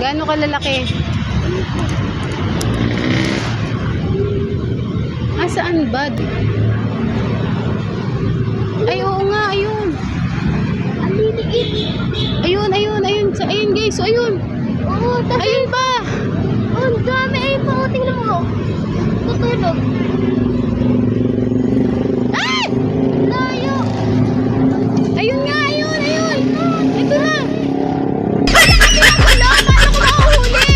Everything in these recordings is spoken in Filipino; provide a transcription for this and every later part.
Gaano kalalaki? Saan bad? Ay, oo nga, ayun. Ang liliit. Ayun, ayun, ayun. Ayun guys, so ayun. Oo, tapos Ayun pa. oh, ang dami. Ayun pa, tingnan mo. Tutulog. Ay! Layo. Ayun nga, ayun, ayun. Ito na. Wala, paano ko makahuli?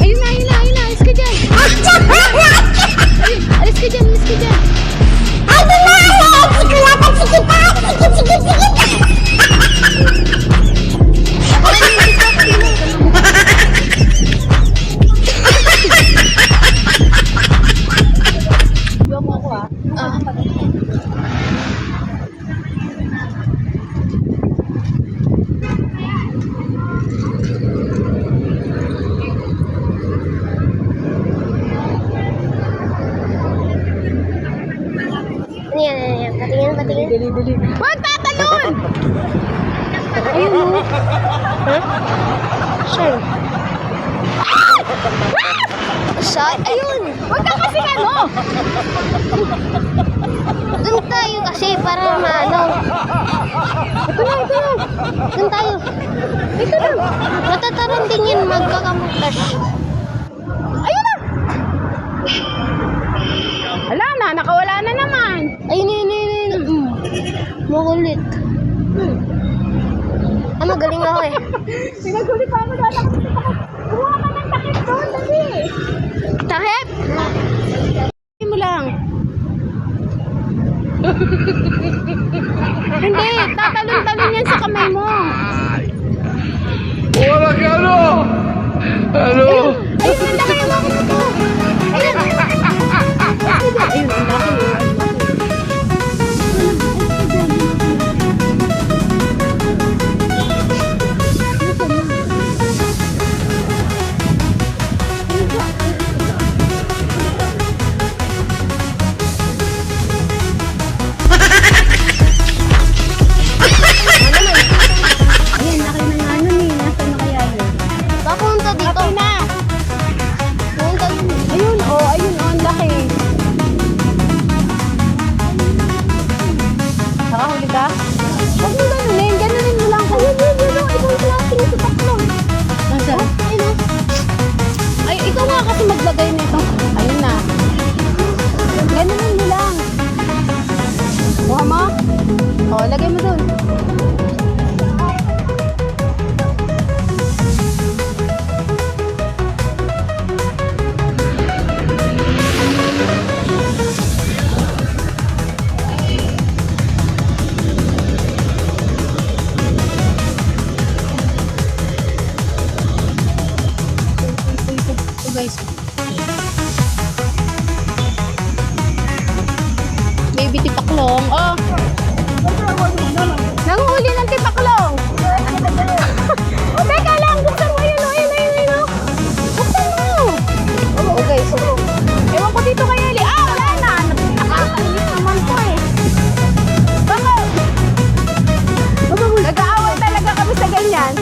Ayun na, ayun na, ayun na. Alis ka dyan. Ayun, alis ka dyan, alis ka dyan. Yan. Patingin. Dali. Huwag tatalon! Ayun mo. Ha? Sure. Saan? Ayun! Huwag ka kasi ano! Doon tayo kasi para maano. Ito na. Doon tayo. Ito na. Matataron din yun magkakamutas. Ayun na! Wala na, nakawala na naman. Ayun. Makulit. Magaling ako eh. Pinaguli pa ako dati. Kumuha ka ng takip doon, dali. Takip? Hindi mo lang. Hindi, tatalon-talon yan sa kamay mo. Wala ka ano? Ano? Ayun, ang laki yung mga ito. Ayun. Ayun, ang laki. Papunta dito. Patay na. Papunta dito. Ayun, ang laki. Nakahuli ka? Huwag mo ganunin mo lang. Ibang klase nito taklo. Nasaan? Ay, ikaw nga kasi maglagay nito. Ayun na. Ganunin mo lang. Kuha mo? O, lagay mo dun. Guys, baby tipaklong. Oh, nanguhuli ng tipaklong. O, teka lang, buksan mo yun. Ayun. Buksan mo. Oh, guys, ewan ko dito kay Eli. Wala na. Nakakainis naman ko eh. Bakit? Nag-aaway talaga kami sa ganyan.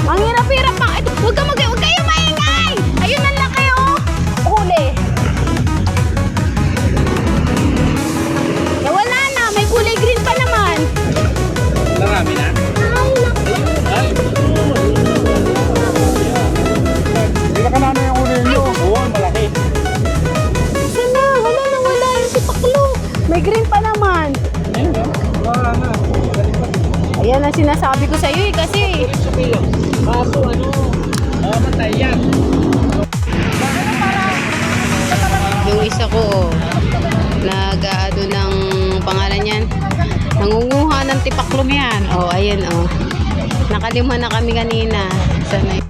Ang hirap-hirap pa. Huwag kayo maingay. Ayun ang laki oh. Huli. Wala na. May kulay green pa naman. Marami na. Hindi ka na yung ulo nyo. Oo, malaki. Sana. Wala yung tipaklong. May green pa naman. Wala na. Ayan ang sinasabi ko sa iyo kasi. Kaso matay yan. Yung isa ko, nag-aado ng pangalan yan. Nangunguha ng tipaklong yan. Ayan Nakalima na kami kanina. Sana